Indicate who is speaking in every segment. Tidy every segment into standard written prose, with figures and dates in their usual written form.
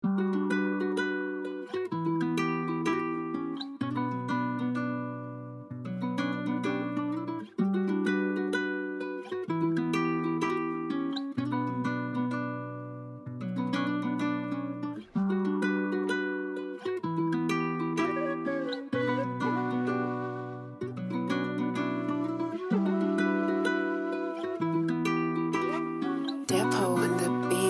Speaker 1: Depot on the beat.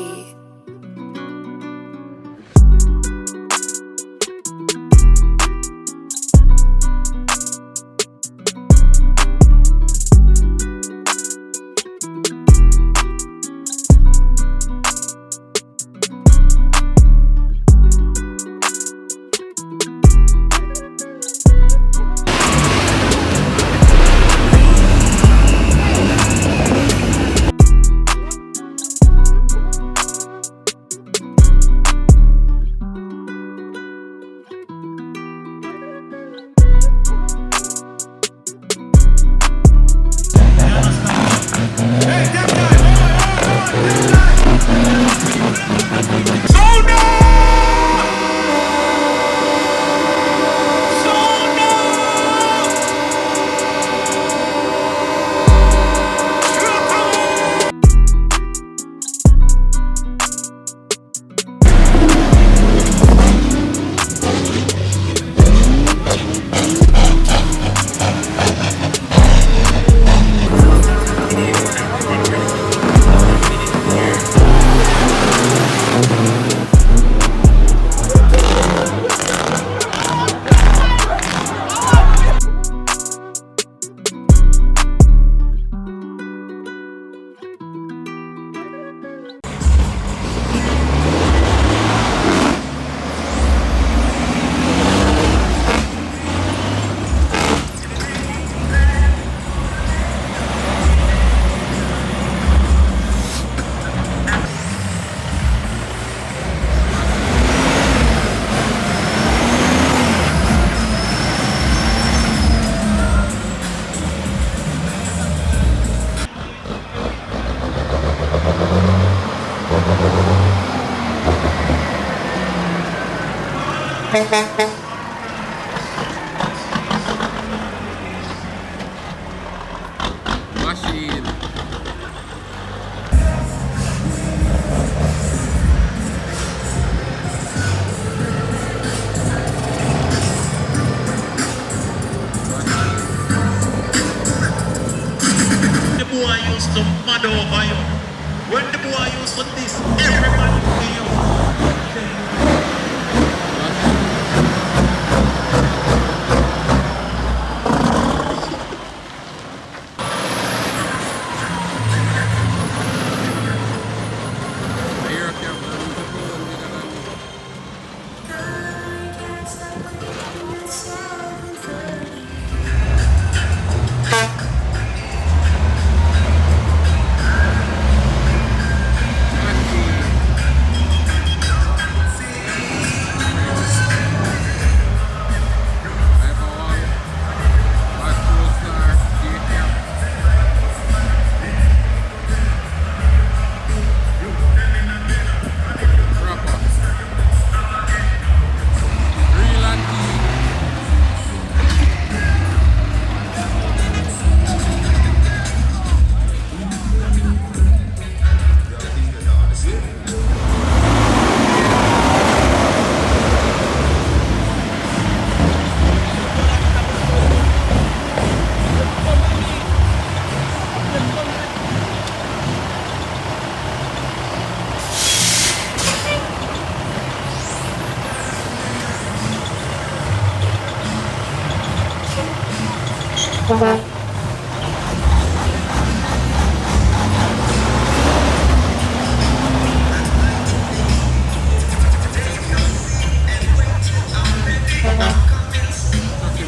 Speaker 2: Machine.
Speaker 3: The boy used to mad over you. When the boy used to this, everybody knew you.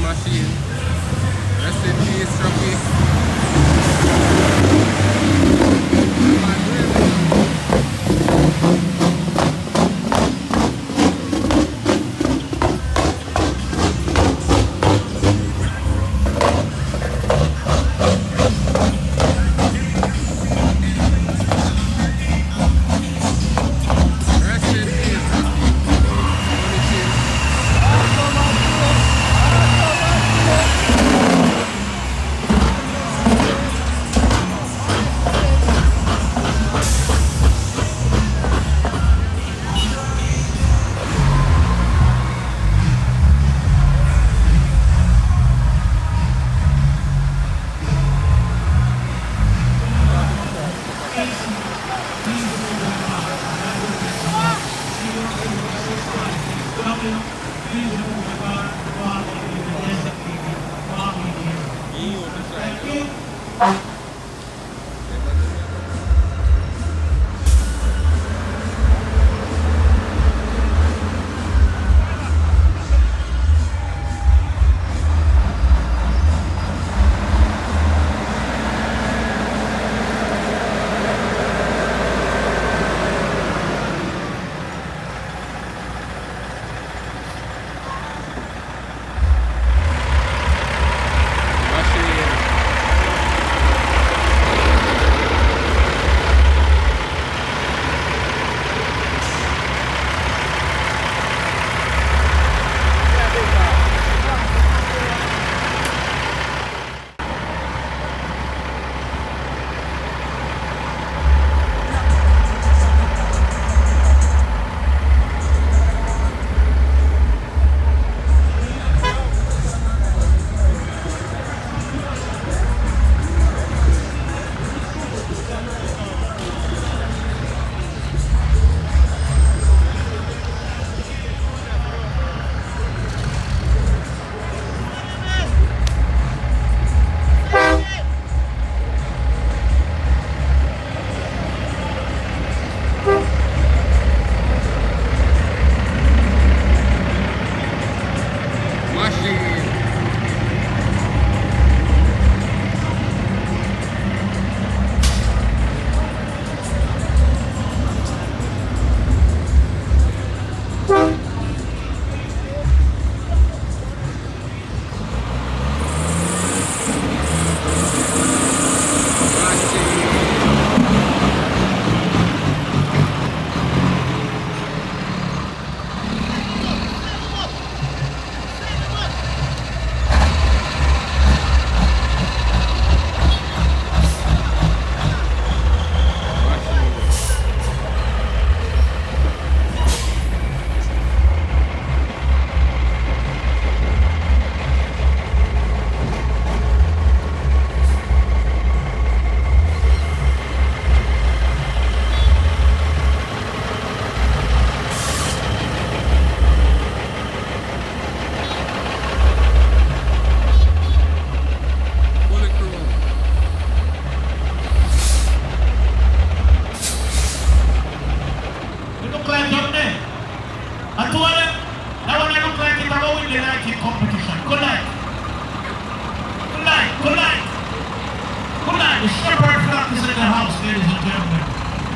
Speaker 2: Machine. Rest in peace, Trucky.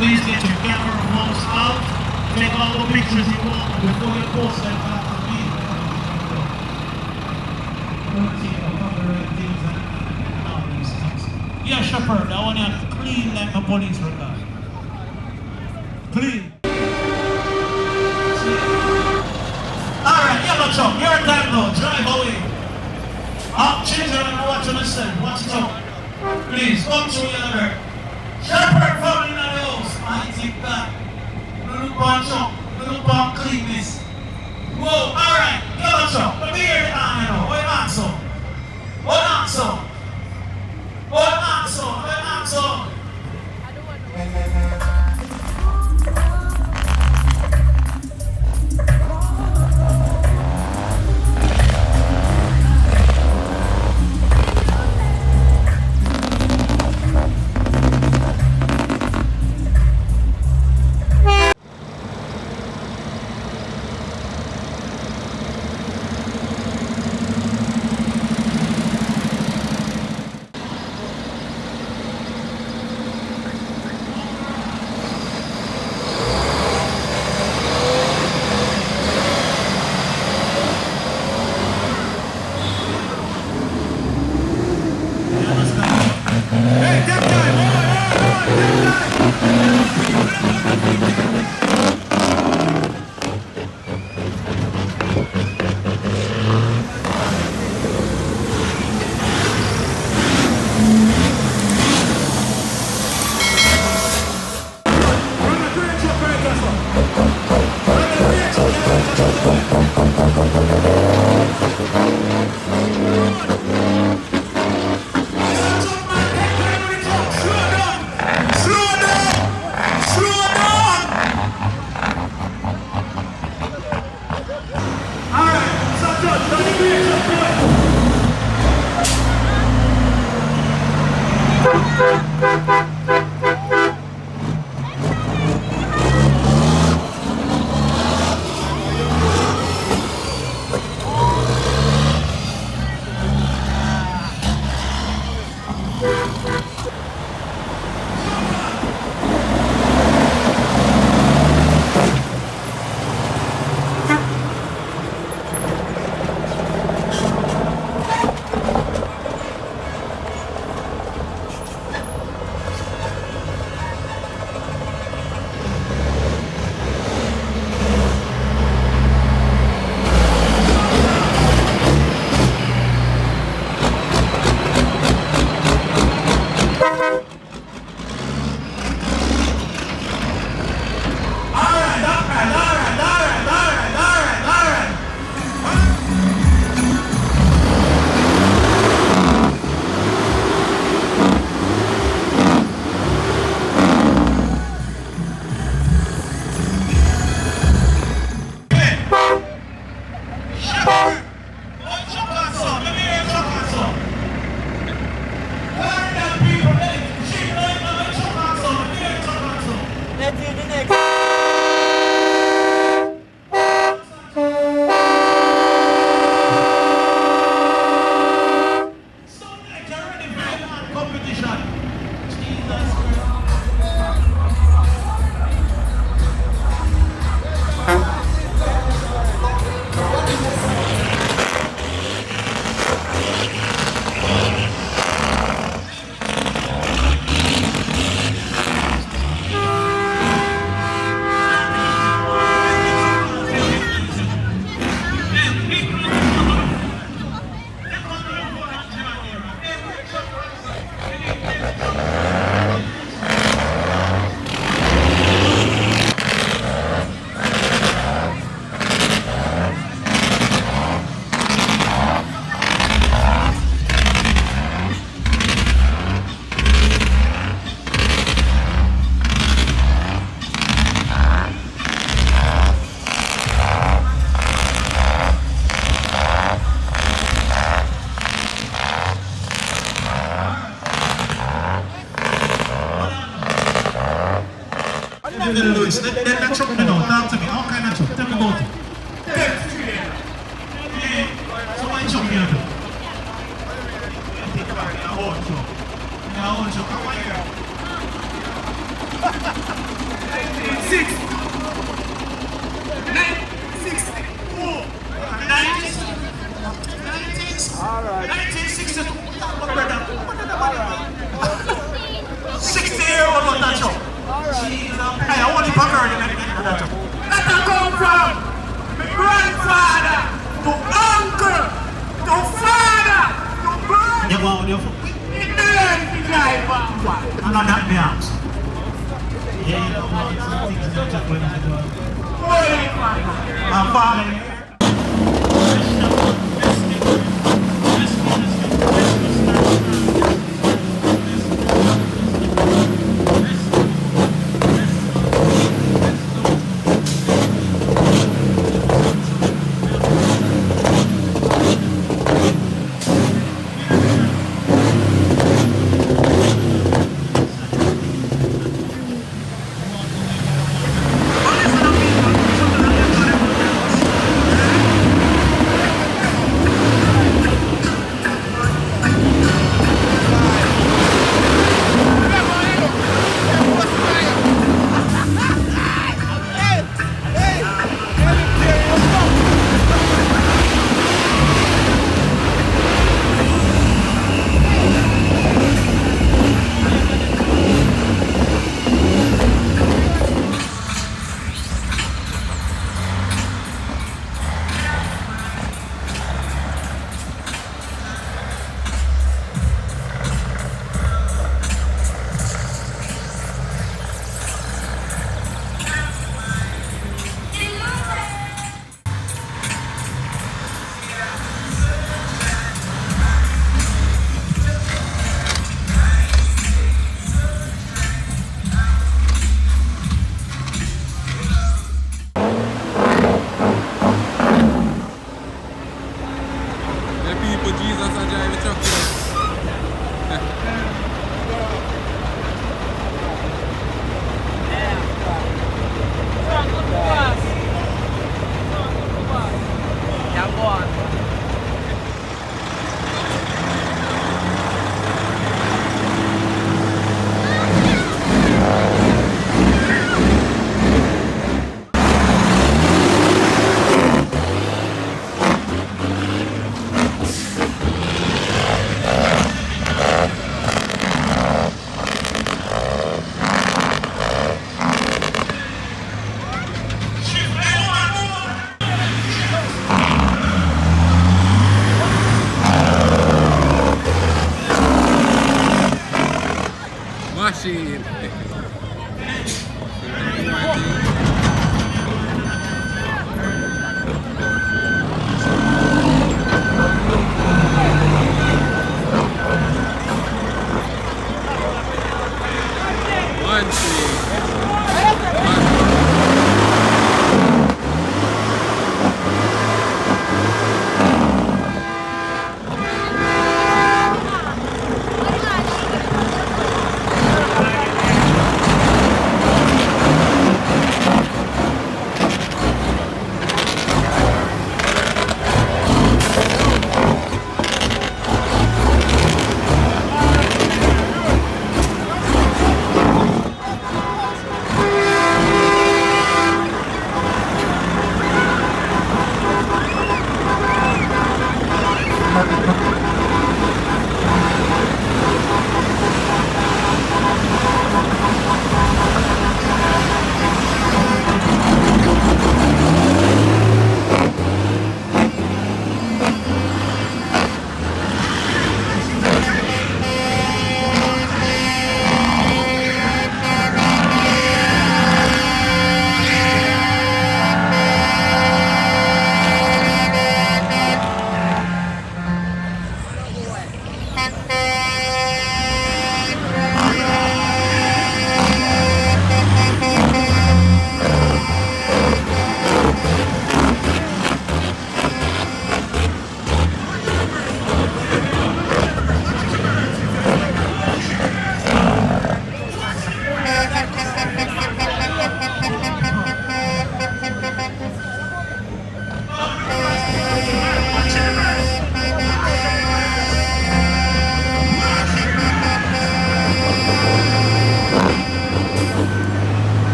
Speaker 3: Please get your camera phones out. Take all the pictures you want before you post them on the video. Yeah, Shepherd, I want you to clean like a police record. Clean. Alright, yellow truck, your time now. Drive away. Children, watch on the side. Watch it out. Please, come through yellow. Shepherd family in the house. Mighty God. Little bunch up. Little bump cleanness. Whoa, alright. Yellow truck. Let me hear the hand now. What answer? What answer? What answer? What answer? listen, then that truck me now, talk to me. All kind of truck, tell me about it. Yeah, so what truck you do? I think about it, a whole truck. A whole truck, how many years? 96. 964. 1962. Alright. 60-year-old on that truck. Hey, I want to fuck her in that truck. Let her come from my grandfather to uncle to father to brother. You want your foot? You learn to drive one. And on that me arms. Yeah, you don't want some things in the truck when you do it. I'm father.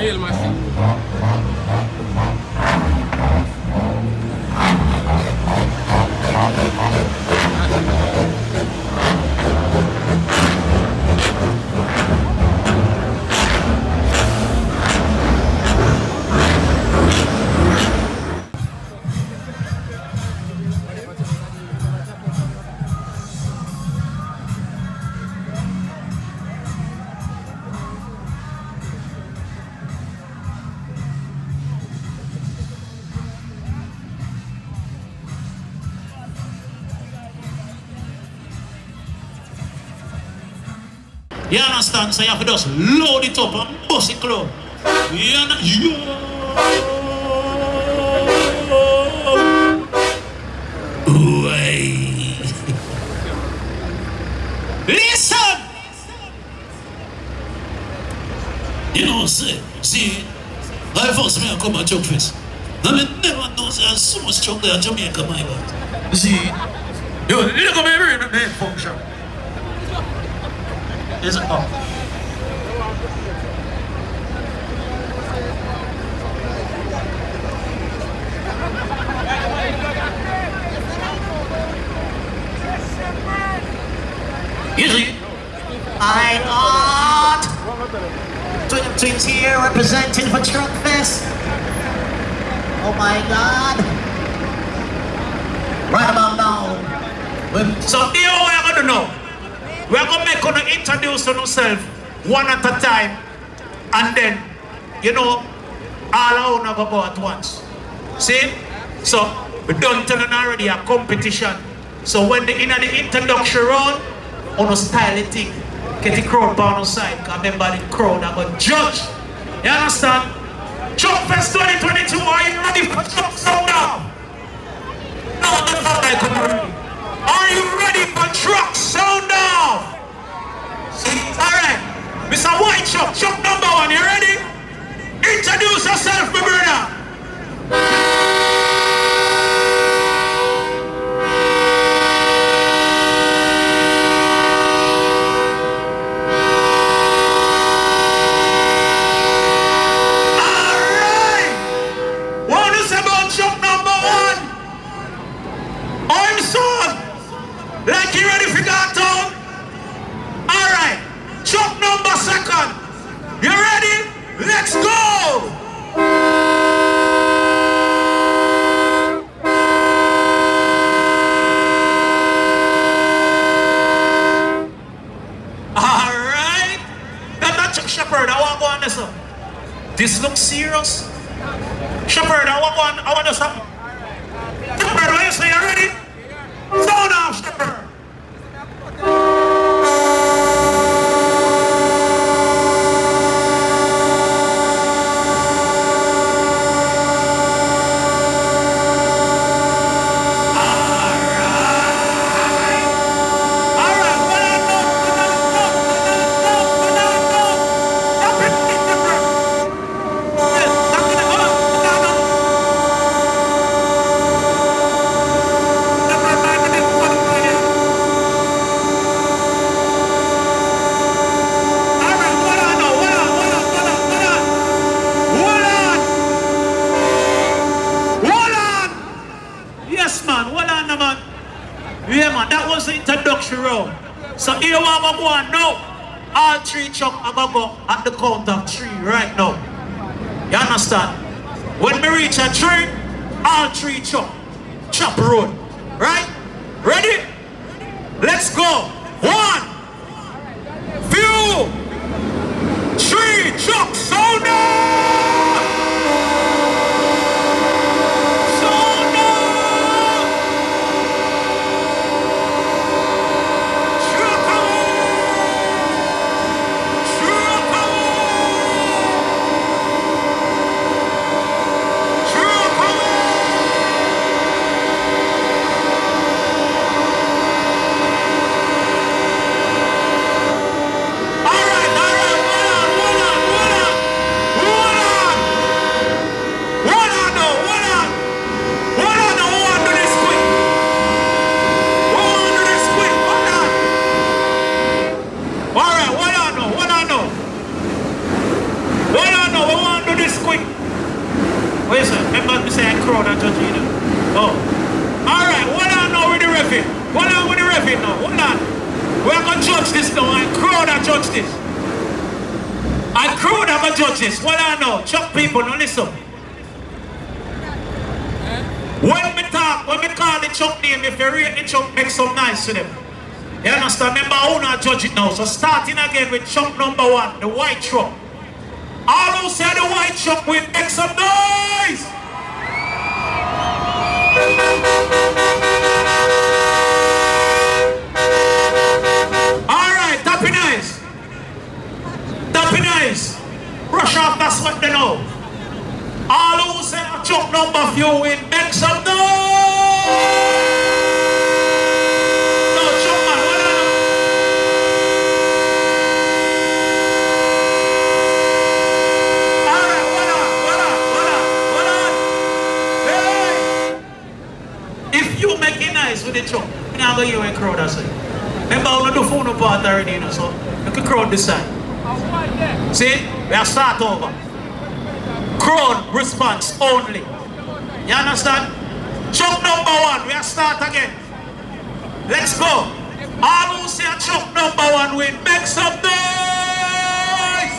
Speaker 2: Real machine.
Speaker 3: You understand? So you have to just load it up and bust it close. Listen! You know, see, I first me come at Truckfest. I never know there's so much truck there in Jamaica, my God. See, you look at me in the main function. Is it up? You see? I got Twins here representing for Truckfest. Oh my God. Right about now. So here we're going to know. We're going to make you introduce yourself one at a time. And then, you know, all our own go at once. See? So, we done telling already a competition. So when they in the introduction round, on a style thing, get the crowd down on side, because remember the crowd are going to judge. You understand? Truckfest 2022, are you ready for Truck Sound now? No, that's not like I'm ready. Are you ready for Truck Sound now? See? Alright. Mr. White Truck, truck number 1, you ready? Introduce yourself, my brother. Like you ready for that town? Alright, truck number 2. You ready? Let's go! Alright. That's Shepherd, I want to go on this one. This looks serious. Shepherd, I want to do something. Shepherd, what you say? You ready? Sound off, Shepherd! So here we go on now. All 3 trucks are going to go at the count of 3 right now. You understand? When we reach a 3, all 3 trucks chop road. Right? Ready? Let's go. 1, 2, 3, trucks sound off! What I know. this quick. What is it? Remember me saying crowd and judge you. Oh. Alright, what on now with the referee? What on with the referee now? Hold on. We are going to judge this now. And crowd and judge this. And crowd are going to judge this. What on now? Chuck people, now listen. When we talk, when we call the chuck name, if you rate the chuck, make some nice to them. You understand? Remember, I will not judge it now. So starting again with chuck number 1, the white truck. All who say the white truck will make some noise. Alright, tapping nice. Tapping nice. Brush off that sweat they know. All who say a truck number few will make some noise. With the truck, I'm not going to hear a crowd I say. Remember, we don't do phone part already, you know, so look at crowd this side. See, we are start over. Crowd response only. You understand? Truck number 1, we are start again. Let's go. All who say truck number 1 will make some noise.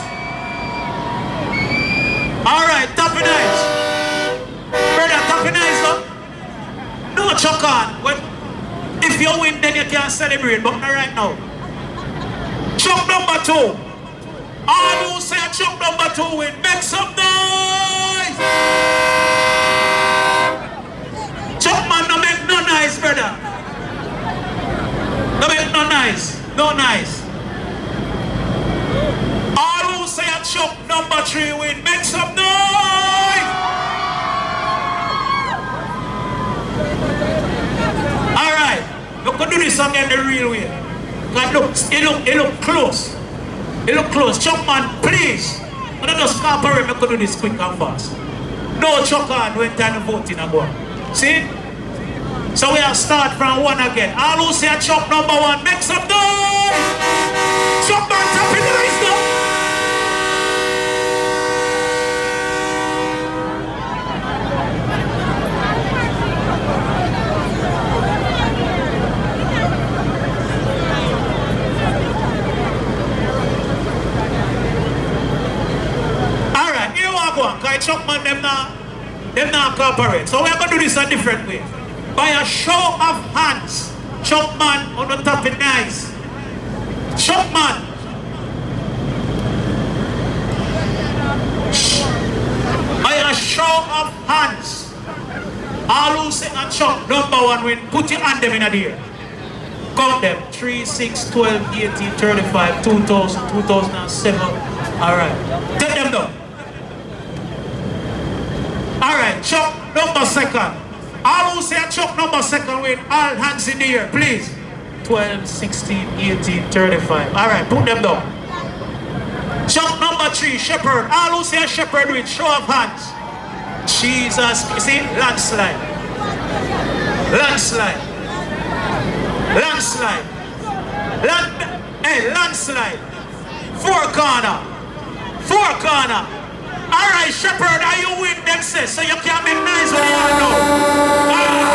Speaker 3: Alright, tapping nice. Brother, tapping nice, though. No chuck on. If you win, then you can celebrate, but not right now. Chuck number 2. All who say chuck number 2 win, make some noise. Chuck man, no make no noise, brother. No make no noise. No noise. All who say chuck number 3 win, make some noise. Alright, we can do this again the real way. Because it look close. It look close. Chuck man, please. I don't just cooperate, we can do this quick and fast. No chuck on when time to voting about. See? So we have start from 1 again. All who say chuck number 1, make some noise! Chuck man, tap in the race now! Because Chuck man, them not cooperate. So we're going to do this a different way. By a show of hands, Chuck man on the top of nice. Chuck man. By a show of hands, all who say a Chuck number 1 win, put your hand them in the air. Count them. 3, 6, 12, 18, 35, 2000, 2007. Alright. Take them down. Alright, Chuck number 2nd. All who say Chuck number 2nd with all hands in the air, please. 12, 16, 18, 35. Alright, put them down. Chuck number 3, Shepherd. All who say Shepherd with show of hands. Jesus, you see, landslide. Landslide. Landslide. Landslide. 4 corner. 4 corner. Alright, Shepherd, are you with them, sis? So you can make nice when you want to know. Alright.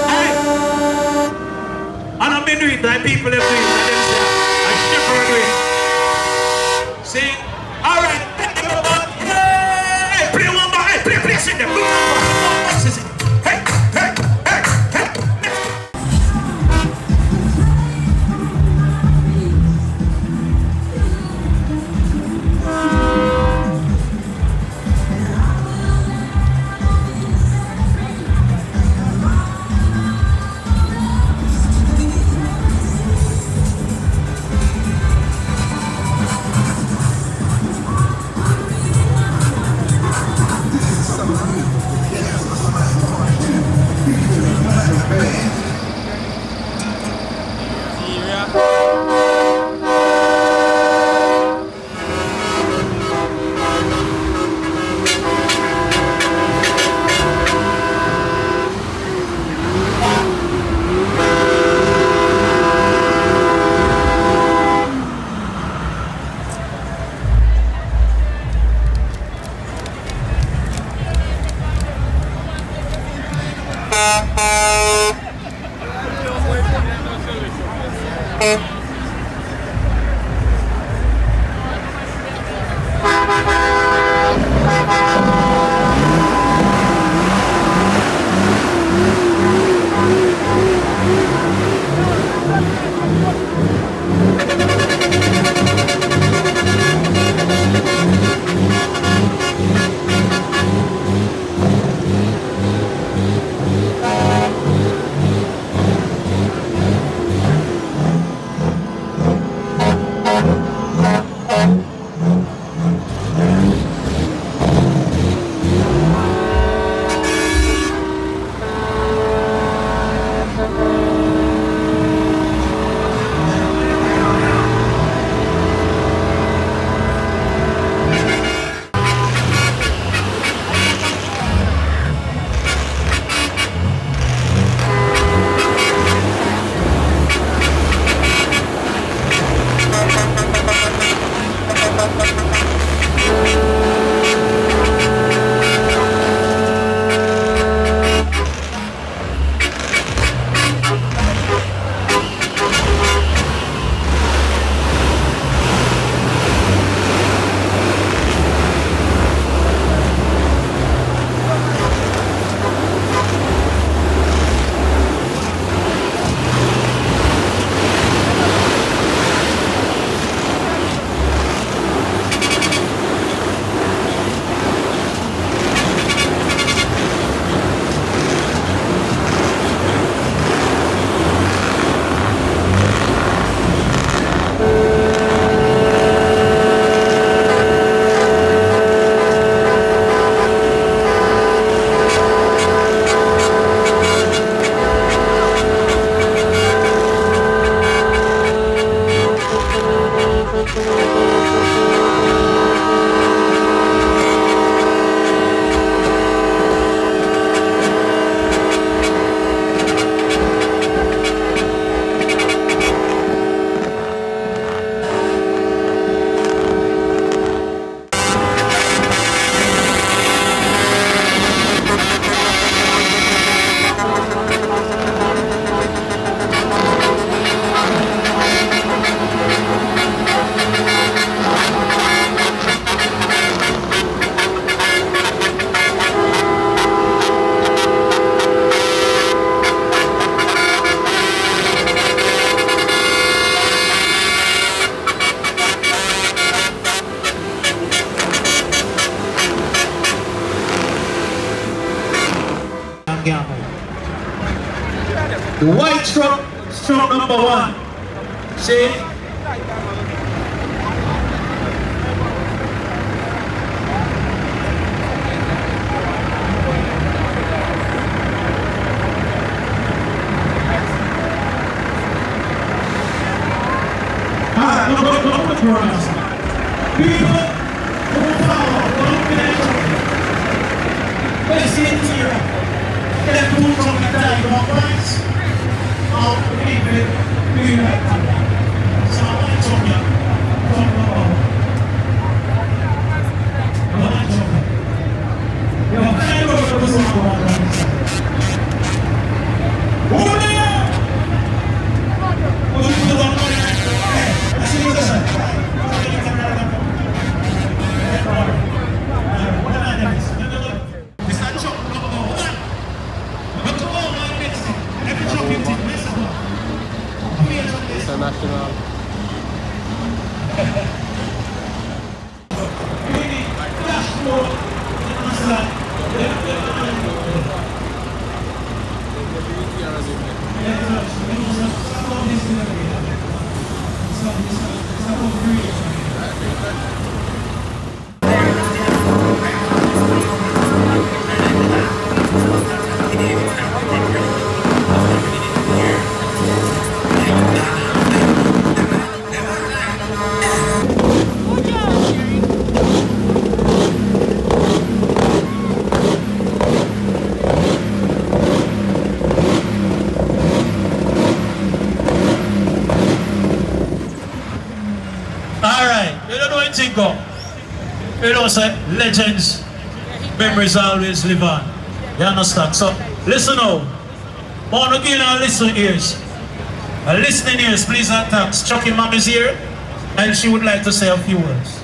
Speaker 3: Hey. And I'm going to do it, like people have do it, and them say, I Shepherd do it. See? Alright. Play one more, play, sit there, hey, hey, hey, hey. White truck, stroke number 1. See? Alright, look for us. People who follow, don't be that truck. Let's see it here. Get two from the time, you want points? Oh, people, be right back. So I want to talk you. Talk about. I want to talk you. You're kind of a person who wants to who are they? Who is the one? I see you this side.
Speaker 2: International.
Speaker 3: Go. You know, say, legends, memories always live on. You understand? So, listen now. I want to give you listen ears. Listening ears, please and thanks. Chucky Mom is here, and she would like to say a few words.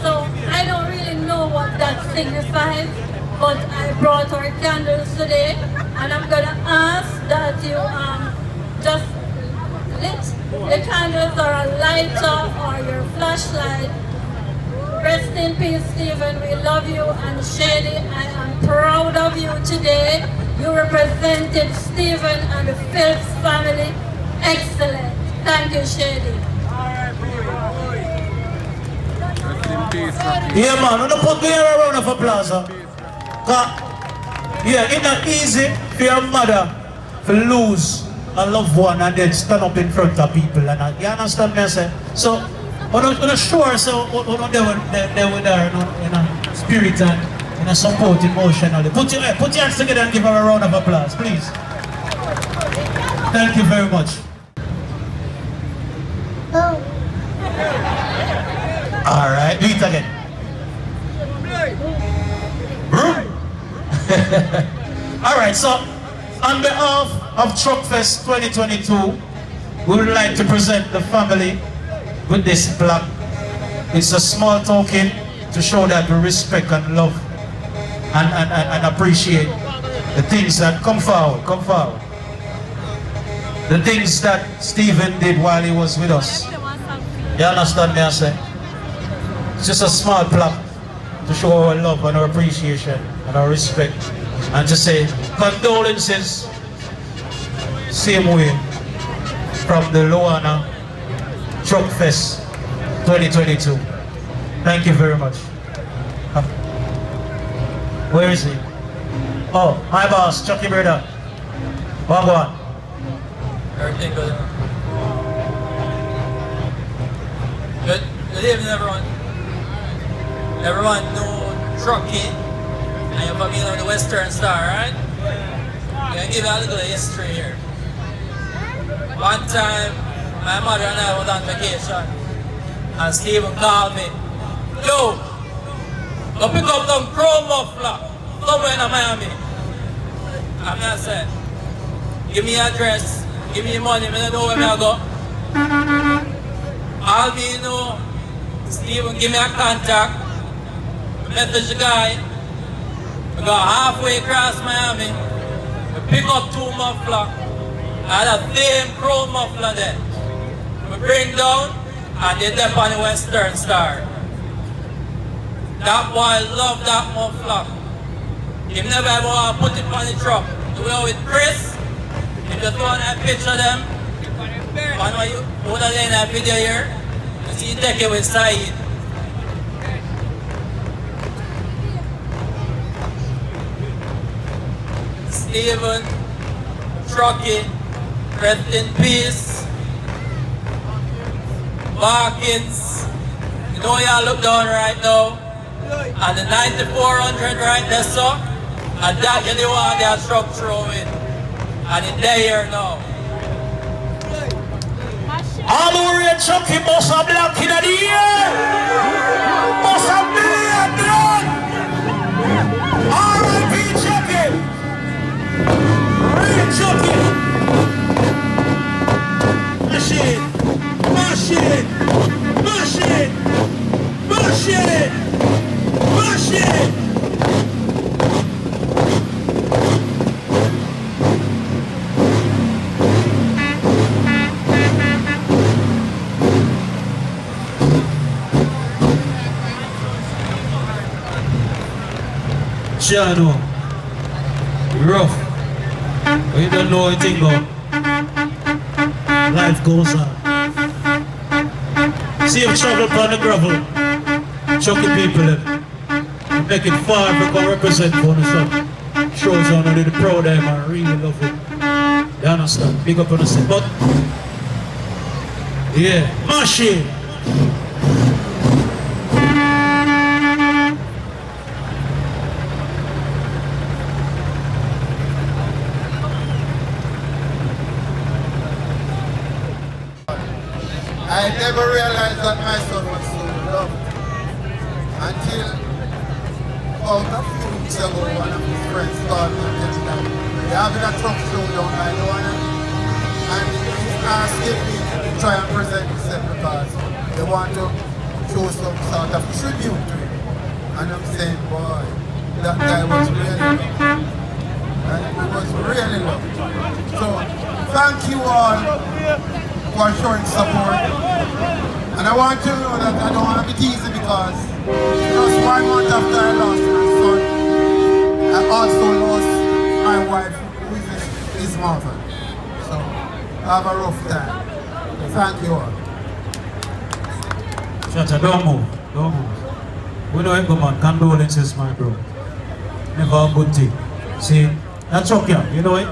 Speaker 4: So I don't really know what that signifies, but I brought our candles today, and I'm gonna ask that you just lit the candles or a lighter or your flashlight. Rest in peace, Stephen. We love you, and Shady, I am proud of you today. You represented Stephen and the PHILPS family. Excellent. Thank you, Shady.
Speaker 3: Yeah, man, we don't put me a round of applause. Yeah, it's not easy for your mother to lose a loved one and then stand up in front of people. And you understand me? I say? So, I'm not sure, so they were there in a spirit and in a support emotionally. Put your hands together and give her a round of applause, please. Thank you very much.
Speaker 4: Oh.
Speaker 3: Alright, do it again. Alright, so on behalf of Truckfest 2022, we would like to present the family with this plaque. It's a small token to show that we respect and love and appreciate the things that come forward. The things that Stephen did while he was with us. You understand me, I say? It's just a small plaque to show our love and our appreciation and our respect. And to say condolences, same way, from the LUANA Truckfest 2022. Thank you very much. Where is he? Oh, my boss, Chucky brother. Wagwan.
Speaker 5: Everything good. Good evening, everyone. Everyone know Trucky, and you're familiar with the Western Star, right? I'm gonna give you a little history here. One time, my mother and I was on vacation, and Stephen called me, yo, go pick up some crow muffler somewhere in Miami. And I said, give me your address, give me your money, I don't know where I go. All me know, Stephen give me a contact, message the guy, we go halfway across Miami, we pick up 2 muffler, and the same crow muffler there. We bring down, and they dip on the Western Star. That boy love that muffler. He never ever want to put it on the truck. The way with Chris, if you saw that picture of them, one of you would have seen that video here, you see take it with Saeed. Stephen, Trucky, rest in peace. Barkins, you know y'all look down right now. And the 9400 right there, so, and that you the one that truck throwing. And it's there here now.
Speaker 3: All the way Chucky must have black in the ear. Must have black blood. R.I.P. Chucky. Real Chucky. Machine. Machine. Machine. Machine. Machine. Sure, no. Rough. But you don't know anything about. Life goes on. See him travel upon the gravel. Chucky people them. Make it far if we represent for the sun. Shows on the proud of them and really love it. You understand? Big up on the scene. But yeah, machine.
Speaker 6: I never realized that my son was so loved until about a few weeks ago one of his friends called me and told me that they're having a truck show down by LUANA and he's asking me to try and present himself because they want to show some sort of tribute to him. And I'm saying, boy, that guy was really loved. And he was really loved. So thank you all for showing support. And I want you to know that I don't want to be easy because just 1 month after I lost my son, I also lost my wife who is his mother. So I have a rough time. Thank you all.
Speaker 3: Shut up, don't move. Don't move. We know it, man. Condolences, my bro. Never a good thing. See, that truck here, you know it?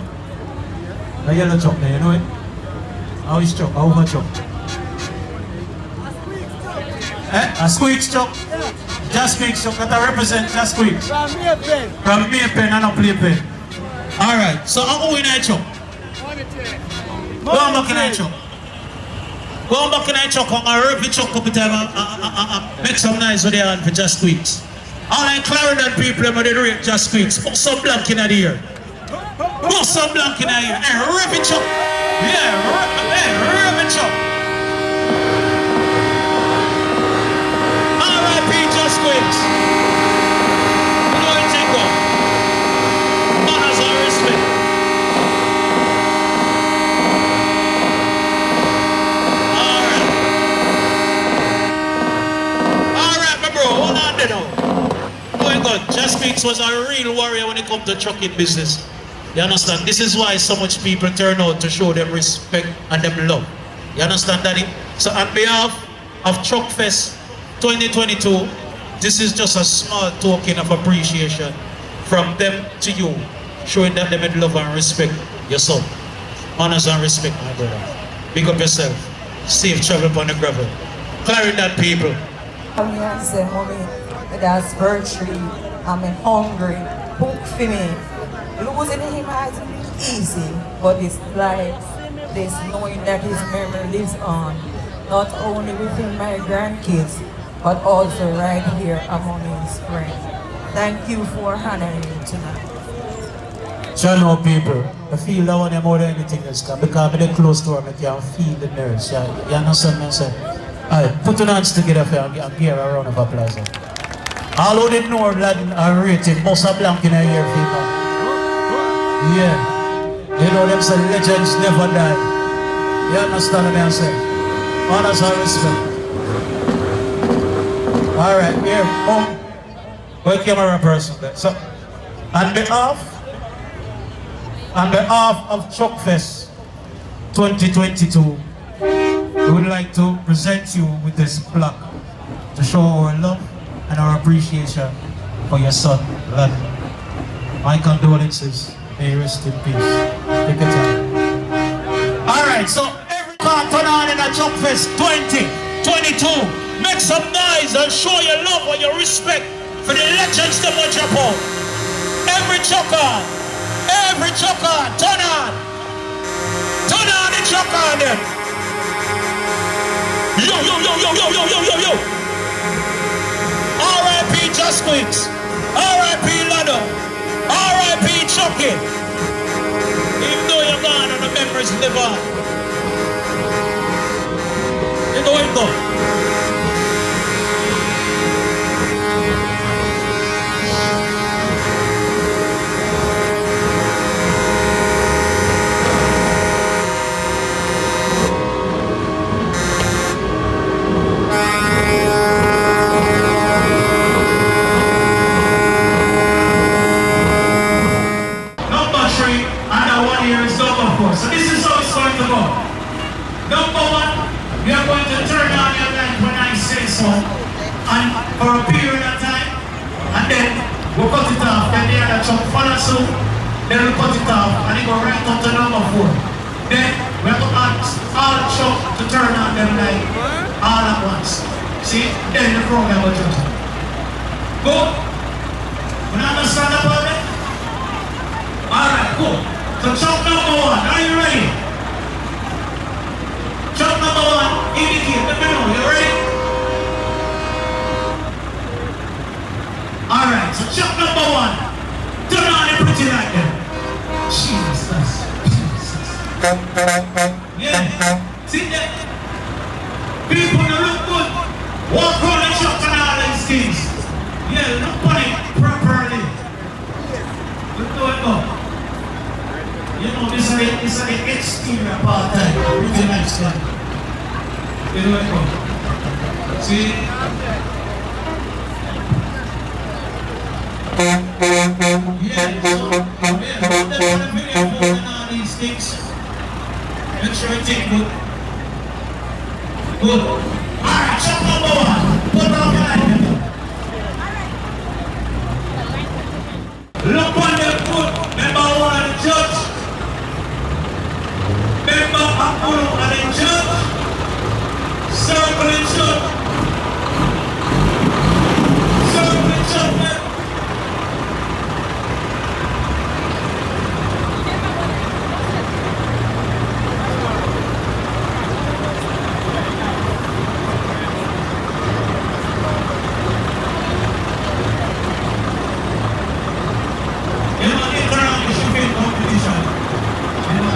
Speaker 3: That yellow truck there, you know it? How is truck? How much truck? A SQUEAKS truck? Just SQUEAKS truck. That represent Just SQUEAKS. From Maypen and not Playpen. Alright, so I'm going to truck. Go on back in that truck. Go on back in that truck. I'm going to rip the truck up time and make some noise with the hand for Just SQUEAKS. Alright, Clarendon people, they rate Just SQUEAKS. Put some blank in the ear. Put some blank in the ear. And rip it up. Yeah, rip it up. R.I.P. Just SQUEAKS. You know what you go. Manners and respect. Alright, my bro, hold on there now. Going good. Just SQUEAKS was a real warrior when it comes to trucking business. You understand? This is why so much people turn out to show them respect and them love. You understand, Daddy? So on behalf of Truckfest 2022, this is just a small token of appreciation from them to you, showing that they love and respect your son. Manners and respect, my brother. Big up yourself. Safe travel upon the gravel. Clarendon people.
Speaker 7: That's virtually, I'm hungry, cook for me. Losing him hasn't been easy, but it's like this knowing that his memory lives on, not only within my grandkids, but also right here among his friends. Thank you for honoring me tonight.
Speaker 3: So know people, I feel that one more than anything else, because I'm close to her, I can feel the nerves. You understand me? Alright, put your hands together for and give her a round of applause. All who didn't know LADEN are rated, most of blank in a year, people. Yeah. You know them say legends never die. You understand what I'm saying? Honors and respect. Alright, here, well, camera person there. So, on behalf of Truckfest 2022, we would like to present you with this plaque to show our love and our appreciation for your son, LADEN. My condolences. May he rest in peace. Take your time. Alright, so every car turn on in a Truckfest 2022. Make some noise and show your love and your respect for the legends that will drop out. Every truck on, turn on. Turn on the truck on them. Yo. R.I.P. SQUEAKS. R.I.P. LADEN. R.I.P. TRUCKY. Even though you're gone and the memories live on. You know it though. So this is how it's going to go. Number one, we are going to turn on your light when I say so, and for a period of time, and then we'll cut it off. Then the other truck follow suit, then we'll cut it off, and it go right up to number 4. Then we have to ask all the truck to turn on them light all at once. See? Then the program will jump. Good? You understand about it? Alright, cool. So truck number 1, are you ready? Truck number 1, indicate, let me know, you ready? Alright, so truck number 1, turn on the pretty light there. Jesus. Yeah, see that? People that look good, walk on the truck and all these things. Yeah, look on it properly. Look how it go. You know, this is the exterior part time. Pretty nice one. You know it, see? Yeah, so all these things. Make sure you take good. Good. Alright, check number 1. Put on your light. Look on them good. Remember one of the judge. Member Apollo and the judge, circle the judge, you know, they turn on the shipping competition. You know,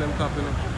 Speaker 2: them top, you know.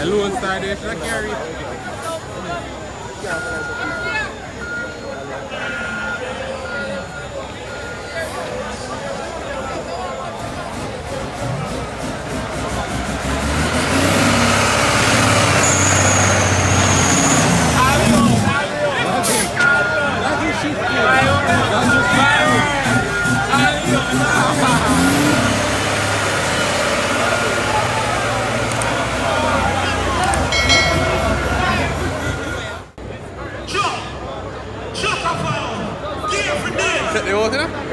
Speaker 2: LUANA should I carry? Set the water now?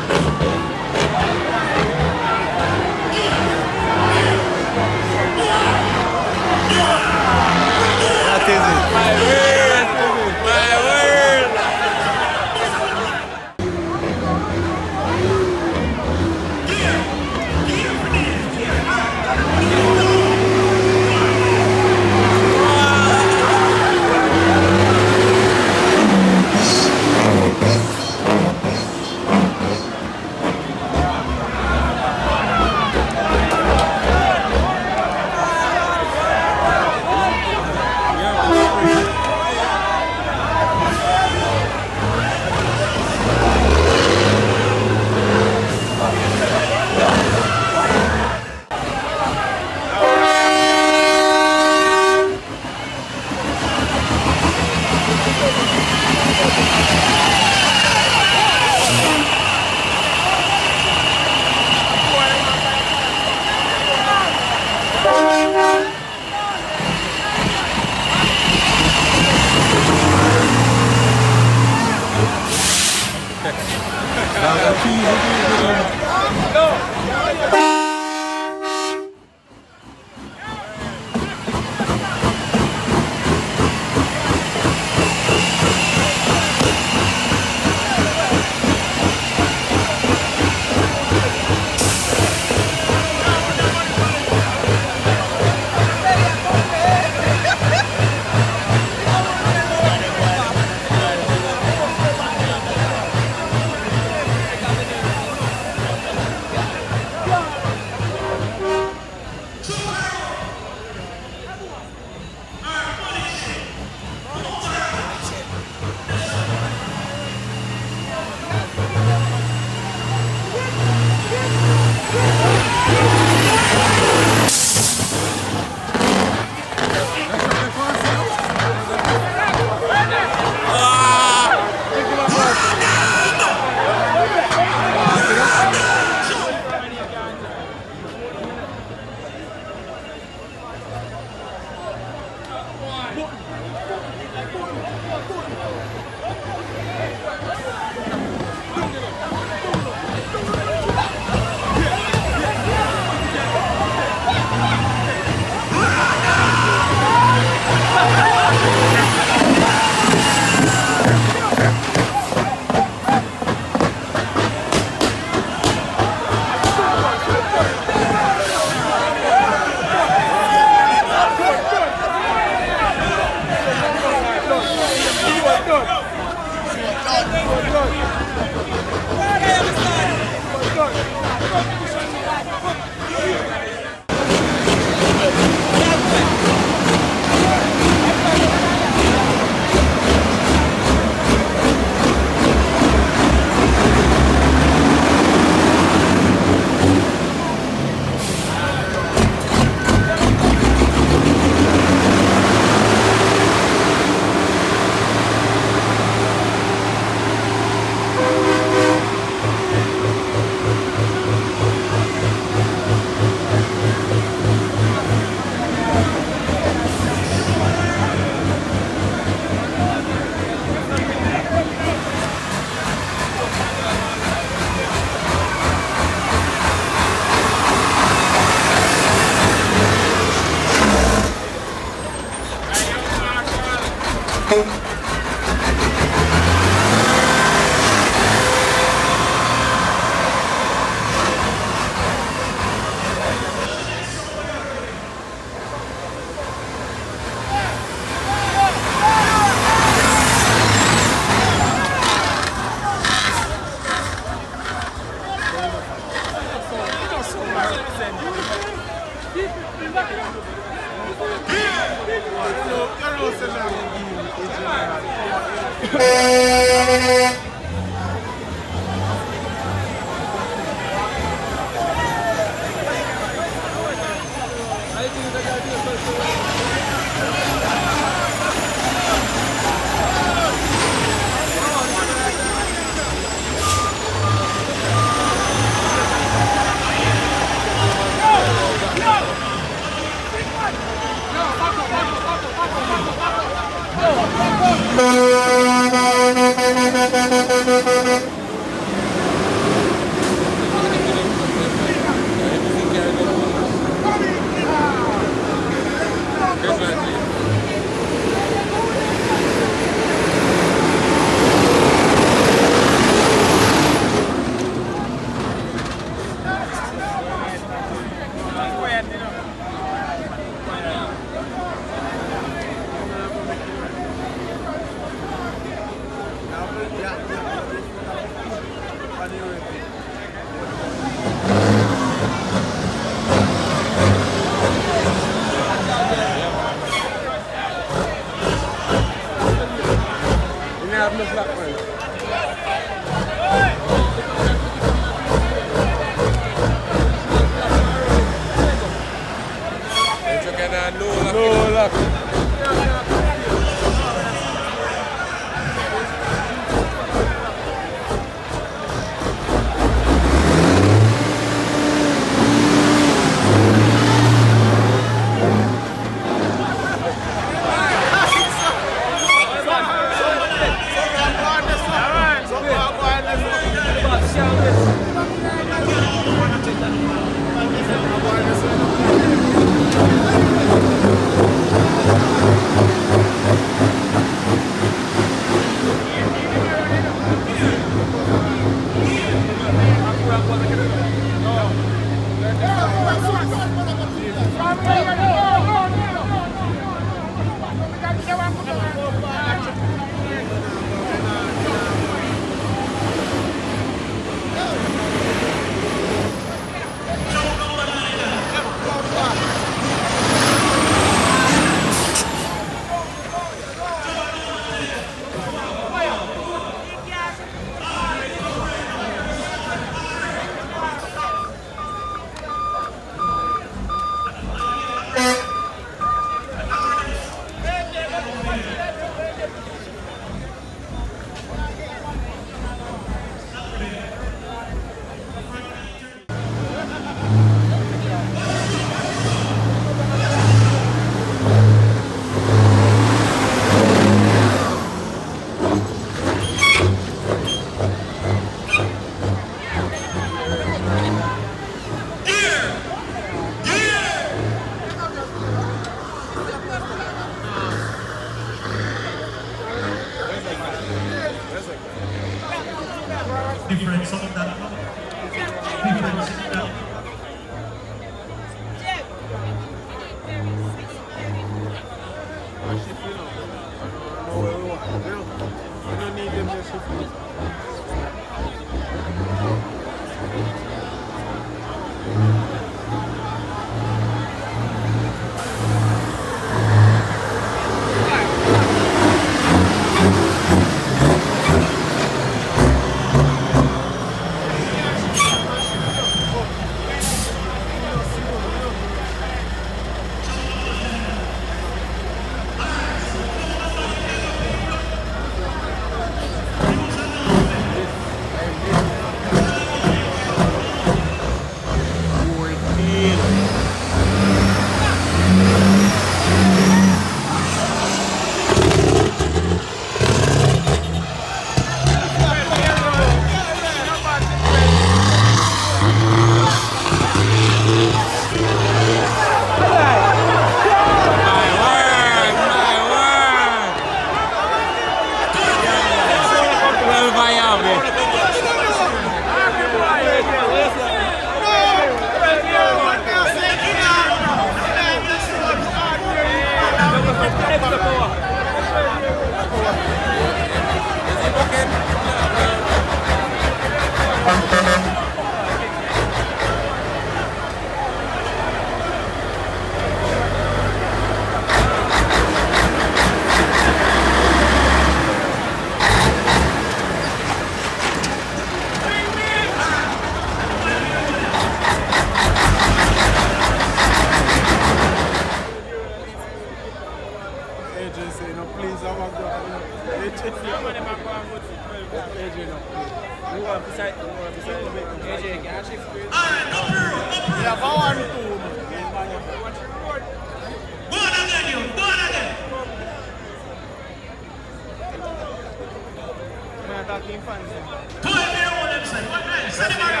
Speaker 3: Two of them know them say. What nice? Send them around.